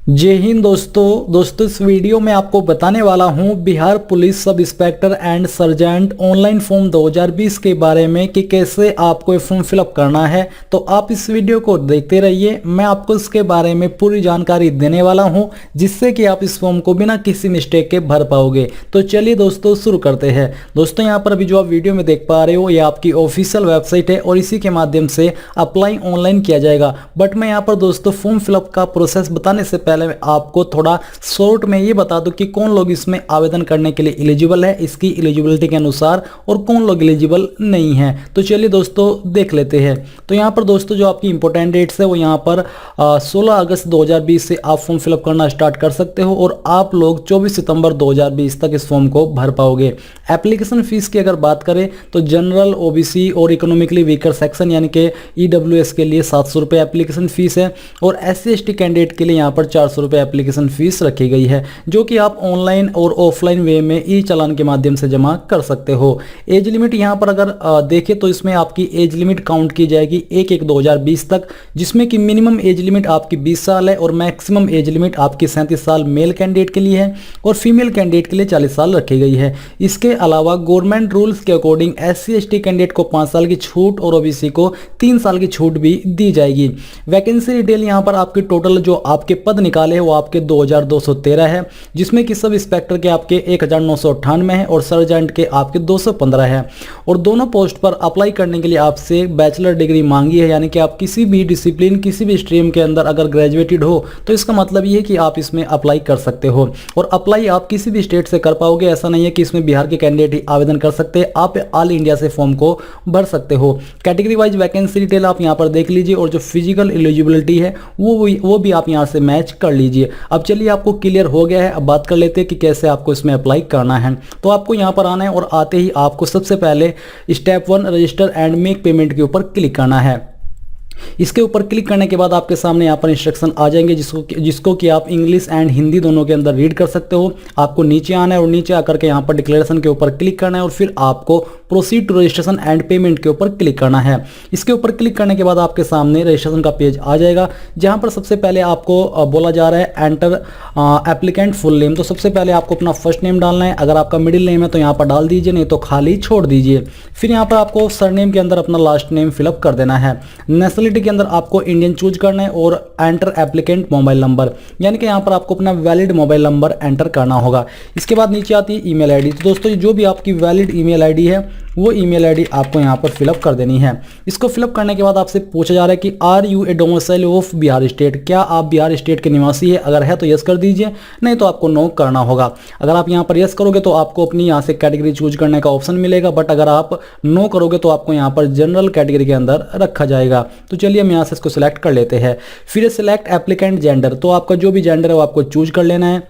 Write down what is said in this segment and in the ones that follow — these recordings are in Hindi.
जय हिंद दोस्तों इस वीडियो में आपको बताने वाला हूं Bihar police sub inspector and sergeant online form 2020 के बारे में कि कैसे आपको ये फॉर्म फिलअप करना है। तो आप इस वीडियो को देखते रहिए, मैं आपको इसके बारे में पूरी जानकारी देने वाला हूं जिससे कि आप इस फॉर्म को बिना किसी मिस्टेक के भर पाओगे। तो चलिए दोस्तों शुरू करते हैं। दोस्तों यहाँ पर अभी जो आप वीडियो में देख पा रहे हो ये आपकी ऑफिशियल वेबसाइट है और इसी के माध्यम से अप्लाई ऑनलाइन किया जाएगा। बट मैं यहाँ पर दोस्तों फॉर्म फिलअप का प्रोसेस बताने से पहले आपको थोड़ा शॉर्ट में ये बता दूं कि कौन लोग इसमें आवेदन करने के लिए एलिजिबल है, इसकी एलिजिबिलिटी के अनुसार, और कौन लोग एलिजिबल नहीं है। तो चलिए दोस्तों देख लेते हैं। तो यहाँ पर दोस्तों जो आपकी इंपॉर्टेंट डेट्स है वो यहाँ पर 16 अगस्त 2020 से आप फॉर्म फिलअप करना स्टार्ट कर सकते हो और आप लोग 24 सितंबर 2020 तक इस फॉर्म को भर पाओगे। एप्लीकेशन फीस की अगर बात करें तो जनरल, ओबीसी और इकोनॉमिकली वीकर सेक्शन यानी कि ईडब्ल्यूएस के लिए 700 रुपये एप्लीकेशन फीस है और SC ST कैंडिडेट के लिए यहाँ पर 400 रुपये एप्लीकेशन फीस रखी गई है, जो कि आप ऑनलाइन और ऑफलाइन वे में ई चालान के माध्यम से जमा कर सकते हो। एज लिमिट यहाँ पर अगर देखें तो इसमें आपकी एज लिमिट काउंट की जाएगी 1/1/2020 तक, जिसमें कि मिनिमम एज लिमिट आपकी 20 साल है और मैक्सिमम एज लिमिट आपकी 37 साल मेल कैंडिडेट के लिए है और फीमेल कैंडिडेट के लिए 40 साल रखी गई है। इसके अलावा गवर्नमेंट रूल्स के अकॉर्डिंग SC ST कैंडिडेट को 5 साल की छूट और ओबीसी को 3 साल की छूट भी दी जाएगी। वैकेंसी डिटेल यहाँ पर आपके टोटल जो आपके पद निकाले वो आपके 2213 है, जिसमें कि सब इंस्पेक्टर के आपके 1998 है और सर्जेंट के आपके 215 है। और दोनों पोस्ट पर अप्लाई करने के लिए आपसे बैचलर डिग्री मांगी है, यानी कि आप किसी भी डिसिप्लिन, किसी भी स्ट्रीम के अंदर अगर ग्रेजुएटेड हो तो इसका मतलब ये है कि आप इसमें अप्लाई कर सकते हो। और अप्लाई आप किसी भी स्टेट से कर पाओगे, ऐसा नहीं है कि इसमें बिहार के कैंडिडेट ही आवेदन कर सकते हैं, आप ऑल इंडिया से फॉर्म को भर सकते हो। कैटेगरी वाइज वैकेंसी डिटेल आप यहाँ पर देख लीजिए और जो फिजिकल एलिजिबिलिटी है वो भी आप यहाँ से मैच कर लीजिए। अब चलिए आपको क्लियर हो गया है, अब बात कर लेते हैं कि कैसे आपको इसमें अप्लाई करना है। तो आपको यहाँ पर आना है और आते ही आपको सबसे पहले step 1 register and make payment के ऊपर क्लिक करना है। इसके ऊपर क्लिक करने के बाद आपके सामने यहाँ पर इंस्ट्रक्शन आ जाएंगे जिसको कि आप इंग्लिश एंड हिंदी दोनों के अंदर रीड कर सकते हो। आपको नीचे आना है और नीचे आकर के यहाँ पर डिक्लेरेशन के ऊपर क्लिक करना है और फिर आपको proceed to registration and payment के ऊपर क्लिक करना है। इसके ऊपर क्लिक करने के बाद आपके सामने रजिस्ट्रेशन का पेज आ जाएगा, जहाँ पर सबसे पहले आपको बोला जा रहा है एंटर एप्लीकेंट फुल नेम। तो सबसे पहले आपको अपना फर्स्ट नेम डालना है, अगर आपका मिडिल नेम है तो यहाँ पर डाल दीजिए, नहीं तो खाली छोड़ दीजिए। फिर यहाँ पर आपको सरनेम के अंदर अपना लास्ट नेम फिलअप कर देना है। नेशनलिटी के अंदर आपको इंडियन चूज करना है और एंटर एप्लीकेंट मोबाइल नंबर, यानी कि यहाँ पर आपको अपना वैलिड मोबाइल नंबर एंटर करना होगा। इसके बाद नीचे आती है ईमेल आईडी। तो दोस्तों जो भी आपकी वैलिड ईमेल आईडी है वो ईमेल आईडी आपको यहाँ पर फिलअप कर देनी है। इसको फिलअप करने के बाद आपसे पूछा जा रहा है कि are you a domicile of Bihar state, क्या आप बिहार स्टेट के निवासी है? अगर है तो यस कर दीजिए, नहीं तो आपको नो करना होगा। अगर आप यहाँ पर यस करोगे तो आपको अपनी यहाँ से कैटेगरी चूज करने का ऑप्शन मिलेगा, बट अगर आप नो करोगे तो आपको यहाँ पर जनरल कैटेगरी के अंदर रखा जाएगा। तो चलिए हम यहाँ से इसको सिलेक्ट कर लेते हैं। फिर सिलेक्ट एप्लीकेंट जेंडर, तो आपका जो भी जेंडर है वो आपको चूज कर लेना है।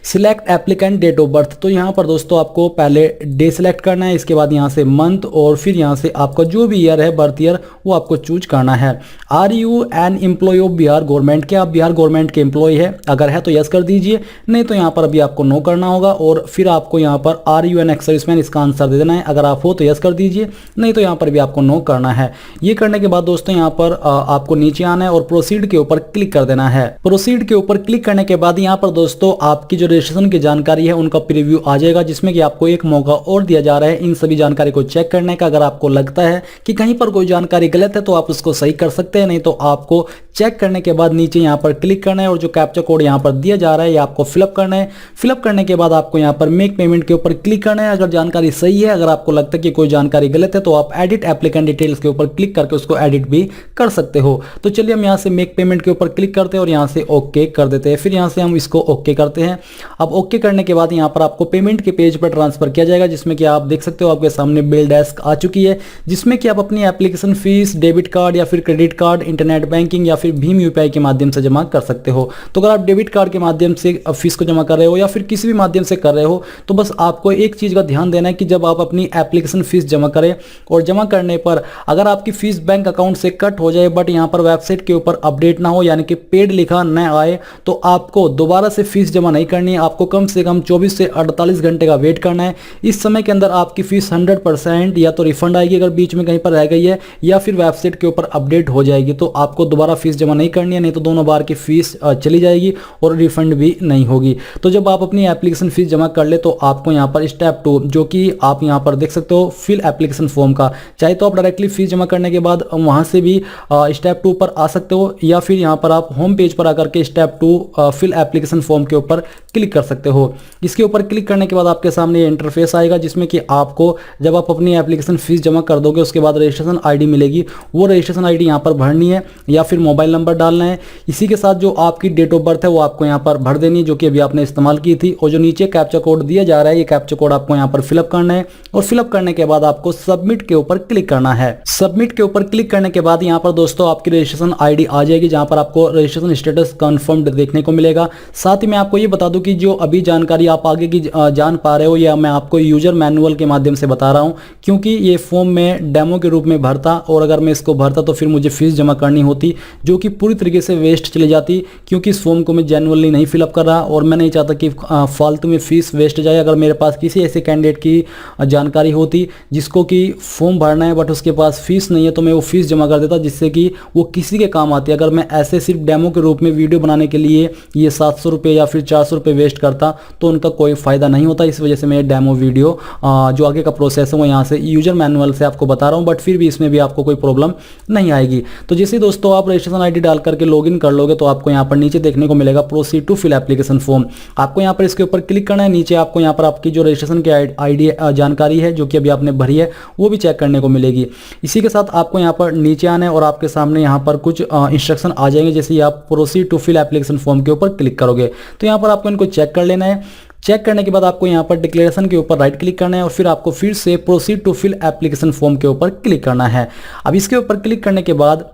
Select applicant date of birth, तो यहाँ पर दोस्तों आपको पहले डे सिलेक्ट करना है, इसके बाद यहाँ से मंथ और फिर यहाँ से आपका जो भी ईयर है बर्थ ईयर वो आपको चूज करना है। Are you an employ of Bihar government, क्या आप बिहार गवर्नमेंट के एम्प्लॉय है? अगर है तो यस कर दीजिए, नहीं तो यहाँ पर अभी आपको नो करना होगा। और फिर आपको यहाँ पर are you an ex serviceman, इसका आंसर दे देना है। अगर आप हो तो यस कर दीजिए, नहीं तो यहाँ पर भी आपको नो करना है। ये करने के बाद दोस्तों यहाँ पर आपको नीचे आना है और प्रोसीड के ऊपर क्लिक कर देना है। प्रोसीड के ऊपर क्लिक करने के बाद यहाँ पर दोस्तों आपकी जो रजिस्ट्रेशन की जानकारी है उनका प्रीव्यू आ जाएगा, जिसमें कि आपको एक मौका और दिया जा रहा है इन सभी जानकारी को चेक करने का। अगर आपको लगता है कि कहीं पर कोई जानकारी गलत है तो आप उसको सही कर सकते हैं, नहीं तो आपको चेक करने के बाद नीचे यहाँ पर क्लिक करना है और जो कैप्चा कोड यहाँ पर दिया जा रहा है ये आपको फिलअप करना है। फिलअप करने के बाद आपको यहाँ पर मेक पेमेंट के ऊपर क्लिक करना है। अगर जानकारी सही है, अगर आपको लगता है कि कोई जानकारी गलत है तो आप एडिट एप्लीकेंट डिटेल्स के ऊपर क्लिक करके उसको एडिट भी कर सकते हो। तो चलिए हम यहाँ से मेक पेमेंट के ऊपर क्लिक करते हैं और यहाँ से ओके कर देते हैं। फिर यहाँ से हम इसको ओके करते हैं। अब ओके करने के बाद यहाँ पर आपको पेमेंट के पेज पर ट्रांसफर किया जाएगा, जिसमें कि आप देख सकते हो आपके सामने बिल डेस्क आ चुकी है, जिसमें कि आप अपनी एप्लीकेशन फीस डेबिट कार्ड या फिर क्रेडिट कार्ड, इंटरनेट बैंकिंग या फिर भीम यूपीआई के माध्यम से जमा कर सकते हो। तो अगर आप डेबिट कार्ड के माध्यम से फीस को जमा कर रहे हो या फिर किसी भी माध्यम से कर रहे हो तो बस आपको एक चीज का ध्यान देना है कि जब आप अपनी एप्लीकेशन फीस जमा करें और जमा करने पर अगर आपकी फीस बैंक अकाउंट से कट हो जाए बट यहाँ पर वेबसाइट के ऊपर अपडेट ना हो, यानी कि पेड लिखा न आए, तो आपको दोबारा से फीस जमा नहीं करनी है, आपको कम से कम 24 से 48 घंटे का वेट करना है। इस समय के अंदर आपकी फीस 100% या तो रिफंड आएगी अगर बीच में कहीं पर रह गई है, या फिर वेबसाइट के ऊपर अपडेट हो जाएगी, तो आपको दोबारा फीस जमा नहीं करनी है, नहीं तो दोनों बार की फीस चली जाएगी और रिफंड भी नहीं होगी। तो जब आप अपनी एप्लीकेशन फीस जमा कर ले तो आपको यहाँ पर स्टेप 2, जो कि आप यहाँ पर देख सकते हो फिल एप्लीकेशन फॉर्म का, चाहे तो आप डायरेक्टली फीस जमा करने के बाद वहां से भी स्टेप 2 पर आ सकते हो, या फिर यहाँ पर आप होम पेज पर आकर के स्टेप 2 फिल एप्लीकेशन फॉर्म के ऊपर क्लिक कर सकते हो। इसके ऊपर क्लिक करने के बाद आपके सामने ये इंटरफेस आएगा, जिसमें कि आपको जब आप अपनी एप्लीकेशन फीस जमा कर दोगे उसके बाद रजिस्ट्रेशन आईडी मिलेगी, वो रजिस्ट्रेशन आईडी यहाँ पर भरनी है या फिर मोबाइल नंबर डालना है। इसी के साथ जो आपकी डेट ऑफ बर्थ है वो आपको यहाँ पर भर देनी है, जो कि अभी आपने इस्तेमाल की थी, और जो नीचे कैप्चा कोड दिया जा रहा है ये कैप्चा कोड आपको यहाँ पर फिलअप करना है, और फिलअप करने के बाद आपको सबमिट के ऊपर क्लिक करना है। सबमिट के ऊपर क्लिक करने के बाद यहाँ पर दोस्तों आपकी रजिस्ट्रेशन आईडी आ जाएगी, जहाँ पर आपको रजिस्ट्रेशन स्टेटस कंफर्म्ड देखने को मिलेगा। साथ ही मैं आपको ये बता दूं कि जो अभी जानकारी आप आगे की जान पा रहे हो, या मैं आपको यूजर मैनुअल के माध्यम से बता रहा हूँ, क्योंकि ये फॉर्म में डेमो के रूप में भरता, और अगर मैं इसको भरता तो फिर मुझे फीस जमा करनी होती, जो कि पूरी तरीके से वेस्ट चली जाती, क्योंकि इस फॉर्म को मैं जेन्युइनली नहीं फिलअप कर रहा और मैं नहीं चाहता कि फालतू में फीस वेस्ट जाए। अगर मेरे पास किसी ऐसे कैंडिडेट की जानकारी होती जिसको कि फॉर्म भरना है बट उसके पास फीस नहीं है, तो मैं वो फीस जमा कर देता, जिससे कि वो किसी के काम आती। अगर मैं ऐसे सिर्फ डेमो के रूप में वीडियो बनाने के लिए ये 700 रुपये या फिर 400 रुपये वेस्ट करता तो उनका कोई फायदा नहीं होता। इस वजह से मैं डेमो वीडियो जो आगे का प्रोसेस है वो यहाँ से यूजर मैनुअल से आपको बता रहा हूँ, बट फिर भी इसमें भी आपको कोई प्रॉब्लम नहीं आएगी। तो जैसे दोस्तों आप रजिस्ट्रेशन आईडी डाल करके लॉगिन कर लोगे तो आपको यहाँ पर नीचे देखने को मिलेगा proceed to fill application form. आपको यहाँ पर इसके ऊपर क्लिक करना है। नीचे आपको यहाँ पर आपकी जो रजिस्ट्रेशन की आईडी जानकारी है जो कि अभी आपने भरी है वो भी चेक करने को मिलेगी। इसी के साथ आपको यहाँ पर नीचे आना है और आपके सामने यहाँ पर कुछ इंस्ट्रक्शन आ जाएंगे। जैसे ही आप proceed to fill application form के ऊपर क्लिक करोगे तो यहाँ पर आपको इनको चेक कर लेना है। चेक करने के बाद आपको यहाँ पर डिक्लेरेशन के ऊपर राइट क्लिक करना है और फिर आपको फिर से proceed to fill application form के ऊपर क्लिक करना है। अब इसके ऊपर क्लिक करने के बाद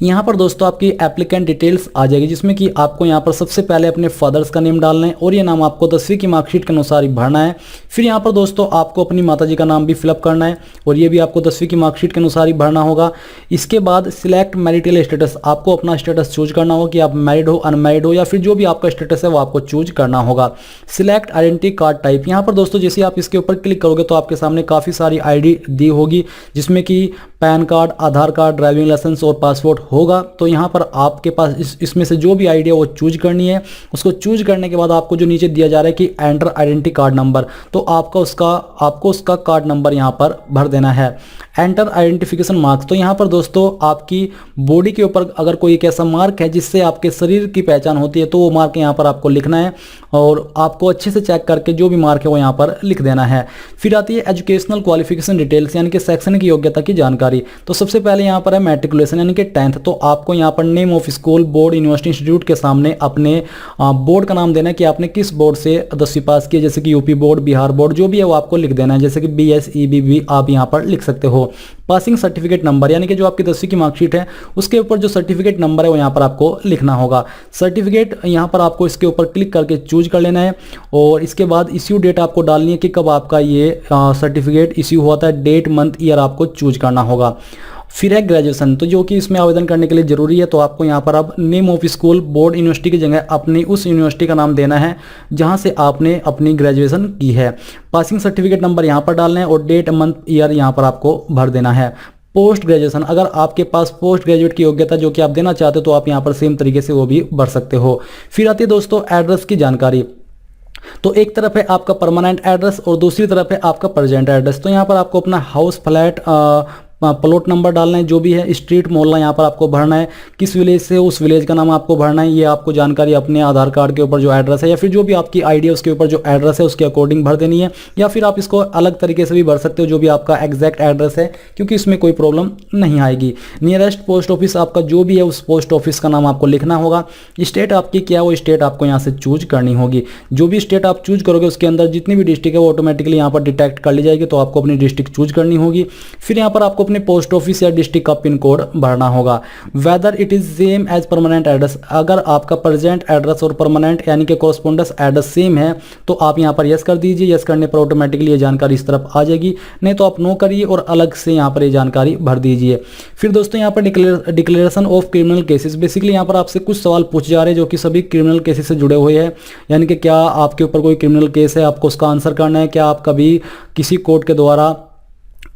यहाँ पर दोस्तों आपकी एप्लीकेंट डिटेल्स आ जाएगी, जिसमें कि आपको यहाँ पर सबसे पहले अपने फादर्स का नेम डालना है और ये नाम आपको 10वीं की मार्कशीट के अनुसार ही भरना है। फिर यहाँ पर दोस्तों आपको अपनी माताजी का नाम भी फिलअप करना है और ये भी आपको 10वीं की मार्कशीट के अनुसार ही भरना होगा। इसके बाद सिलेक्ट मैरिटल स्टेटस, आपको अपना स्टेटस चूज करना होगा कि आप मैरिड हो, अनमैरिड हो, या फिर जो भी आपका स्टेटस है वो आपको चूज करना होगा। सिलेक्ट आइडेंटिटी कार्ड टाइप, यहाँ पर दोस्तों जैसे आप इसके ऊपर क्लिक करोगे तो आपके सामने काफ़ी सारी आईडी दी होगी, जिसमें कि पैन कार्ड, आधार कार्ड, ड्राइविंग लाइसेंस और पासपोर्ट होगा। तो यहाँ पर आपके पास इसमें से जो भी आईडी है वो चूज करनी है। उसको चूज करने के बाद आपको जो नीचे दिया जा रहा है कि एंटर आइडेंटिटी कार्ड नंबर, तो आपको उसका कार्ड नंबर यहाँ पर भर देना है। एंटर आइडेंटिफिकेशन मार्क्स, तो यहाँ पर दोस्तों आपकी बॉडी के ऊपर अगर कोई एक ऐसा मार्क है जिससे आपके शरीर की पहचान होती है तो वो मार्क यहाँ पर आपको लिखना है और आपको अच्छे से चेक करके जो भी मार्क है वो यहाँ पर लिख देना है। फिर आती है एजुकेशनल क्वालिफिकेशन डिटेल्स, यानी कि शैक्षणिक योग्यता की जानकारी। तो सबसे पहले यहाँ पर है मैट्रिकुलेशन यानी कि 10th, तो आपको यहाँ पर name of school, board, university, institute के सामने अपने बोर्ड का नाम देना है कि आपने किस बोर्ड से 10वीं पास की है। जैसे कि यूपी बोर्ड, बिहार बोर्ड, जो भी है वो आपको लिख देना है। जैसे कि BSEB भी आप यहाँ पर लिख सकते हो। पासिंग सर्टिफिकेट नंबर, यानी कि जो आपकी 10वीं की मार्कशीट है उसके ऊपर जो सर्टिफिकेट नंबर है वो यहाँ पर आपको लिखना होगा। सर्टिफिकेट यहाँ पर आपको इसके ऊपर क्लिक करके चूज कर लेना है और इसके बाद इश्यू डेट आपको डालनी है कि कब आपका ये सर्टिफिकेट इश्यू हुआ था, डेट, मंथ, ईयर आपको चूज करना होगा। फिर है ग्रेजुएशन, तो जो कि इसमें आवेदन करने के लिए जरूरी है, तो आपको यहाँ पर अब name of school, board, university की जगह अपनी उस यूनिवर्सिटी का नाम देना है जहाँ से आपने अपनी ग्रेजुएशन की है। पासिंग सर्टिफिकेट नंबर यहाँ पर डालना है और डेट, मंथ, ईयर यहाँ पर आपको भर देना है। पोस्ट ग्रेजुएशन, अगर आपके पास पोस्ट ग्रेजुएट की योग्यता जो कि आप देना चाहते हो तो आप यहाँ पर सेम तरीके से वो भी भर सकते हो। फिर आती है दोस्तों एड्रेस की जानकारी, तो एक तरफ है आपका परमानेंट एड्रेस और दूसरी तरफ है आपका प्रेजेंट एड्रेस। तो यहाँ पर आपको अपना हाउस, फ्लैट, प्लॉट नंबर डालना है, जो भी है, स्ट्रीट, मोहल्ला यहाँ पर आपको भरना है, किस विलेज से उस विलेज का नाम आपको भरना है। ये आपको जानकारी अपने आधार कार्ड के ऊपर जो एड्रेस है या फिर जो भी आपकी आईडी है उसके ऊपर जो एड्रेस है उसके अकॉर्डिंग भर देनी है, या फिर आप इसको अलग तरीके से भी भर सकते हो जो भी आपका एग्जैक्ट एड्रेस है, क्योंकि इसमें कोई प्रॉब्लम नहीं आएगी। नियरेस्ट पोस्ट ऑफिस आपका जो भी है उस पोस्ट ऑफिस का नाम आपको लिखना होगा। स्टेट आपकी क्या है वो स्टेट आपको यहाँ से चूज करनी होगी। जो भी स्टेट आप चूज करोगे उसके अंदर जितनी भी डिस्ट्रिक्ट है वो ऑटोमेटिकली यहाँ पर डिटेक्ट कर ली जाएगी, तो आपको अपनी डिस्ट्रिक्ट चूज करनी होगी। फिर यहाँ पर आपको अपने पोस्ट ऑफिस या डिस्ट्रिक्ट का पिन कोड भरना होगा। Whether it is same as permanent address, अगर आपका प्रेजेंट एड्रेस और परमानेंट यानी कि कोरस्पोंडेंस एड्रेस सेम है तो आप यहाँ पर यस कर दीजिए। यस करने पर ऑटोमेटिकली ये जानकारी इस तरफ आ जाएगी, नहीं तो आप नो करिए और अलग से यहाँ पर ये जानकारी भर दीजिए। फिर दोस्तों यहाँ पर declaration of criminal cases, basically यहाँ पर आपसे कुछ सवाल पूछे जा रहे हैं जो कि सभी क्रिमिनल केसेस से जुड़े हुए हैं, यानी कि क्या आपके ऊपर कोई क्रिमिनल केस है, आपको उसका आंसर करना है। क्या आप कभी किसी कोर्ट के द्वारा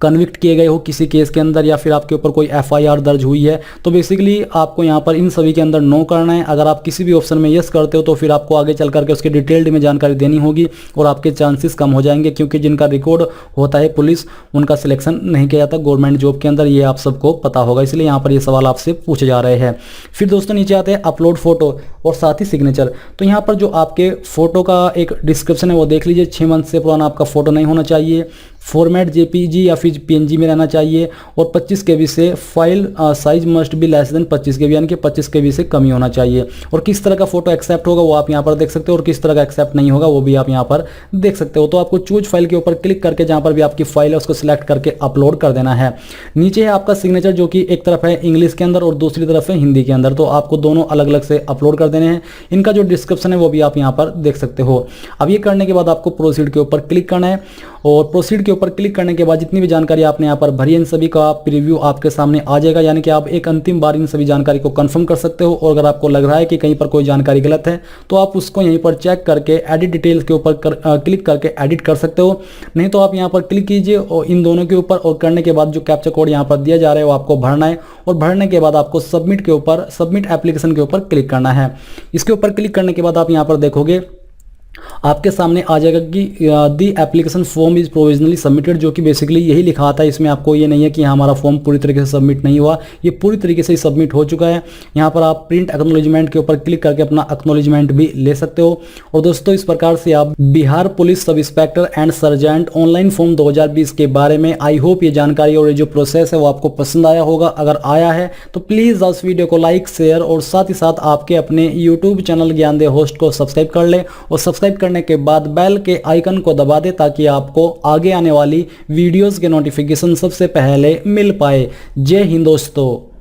कन्विक्ट किए गए हो किसी केस के अंदर, या फिर आपके ऊपर कोई एफआईआर दर्ज हुई है। तो बेसिकली आपको यहाँ पर इन सभी के अंदर नो करना है। अगर आप किसी भी ऑप्शन में यस करते हो तो फिर आपको आगे चल करके उसकी डिटेल्ड में जानकारी देनी होगी और आपके चांसेस कम हो जाएंगे, क्योंकि जिनका रिकॉर्ड होता है पुलिस, उनका सिलेक्शन नहीं किया जाता गवर्नमेंट जॉब के अंदर, ये आप सबको पता होगा, इसलिए यहाँ पर ये सवाल आपसे पूछे जा रहे हैं। फिर दोस्तों नीचे आते हैं अपलोड फोटो और साथ ही सिग्नेचर। तो यहाँ पर जो आपके फोटो का एक डिस्क्रिप्शन है वो देख लीजिए। 6 मंथ से पुराना आपका फोटो नहीं होना चाहिए, फॉर्मेट जेपीजी या फिर पीएनजी में रहना चाहिए, और 25 केबी से file size must be less than 25 केबी, यानी कि 25 केबी से कम ही होना चाहिए। और किस तरह का फोटो एक्सेप्ट होगा वो आप यहाँ पर देख सकते हो, और किस तरह का एक्सेप्ट नहीं होगा वो भी आप यहाँ पर देख सकते हो। तो आपको चूज फाइल के ऊपर क्लिक करके जहाँ पर भी आपकी फाइल है उसको सिलेक्ट करके अपलोड कर देना है। नीचे है आपका सिग्नेचर, जो कि एक तरफ है इंग्लिश के अंदर और दूसरी तरफ है हिंदी के अंदर, तो आपको दोनों अलग अलग से अपलोड कर देने हैं। इनका जो डिस्क्रिप्शन है वो भी आप यहाँ पर देख सकते हो। अब ये करने के बाद आपको प्रोसीड के ऊपर क्लिक करना है, और प्रोसीड के ऊपर क्लिक करने के बाद जितनी भी जानकारी आपने यहाँ पर भरी है इन सभी का प्रीव्यू आपके सामने आ जाएगा, यानी कि आप एक अंतिम बार इन सभी जानकारी को कंफर्म कर सकते हो। और अगर आपको लग रहा है कि कहीं पर कोई जानकारी गलत है तो आप उसको यहीं पर चेक करके एडिट डिटेल्स के ऊपर क्लिक करके एडिट कर सकते हो। नहीं तो आप यहाँ पर क्लिक कीजिए और इन दोनों के ऊपर, और करने के बाद जो कैप्चा कोड यहाँ पर दिया जा रहा है वो आपको भरना है, और भरने के बाद आपको सबमिट के ऊपर, सबमिट एप्लीकेशन के ऊपर क्लिक करना है। इसके ऊपर क्लिक करने के बाद आप यहाँ पर देखोगे आपके सामने आ जाएगा कि the application form is provisionally submitted, जो कि बेसिकली यही लिखा आता है। इसमें आपको ये नहीं है कि हमारा फॉर्म पूरी तरीके से सबमिट नहीं हुआ, ये पूरी तरीके से सबमिट हो चुका है। यहाँ पर आप प्रिंट एक्नॉलेजमेंट के ऊपर क्लिक करके अपना एक्नॉलेजमेंट भी ले सकते हो। और दोस्तों इस प्रकार से आप Bihar police sub inspector and sergeant online form 2020 के बारे में, आई होप ये जानकारी और ये जो प्रोसेस है वो आपको पसंद आया होगा। अगर आया है तो प्लीज़ इस वीडियो को लाइक, शेयर और साथ ही साथ आपके अपने यूट्यूब चैनल ज्ञान दे होस्ट को सब्सक्राइब कर ले, और सब्सक्राइब करने के बाद बेल के आइकन को दबा दे ताकि आपको आगे आने वाली वीडियोस के नोटिफिकेशन सबसे पहले मिल पाए। जय हिंद दोस्तों।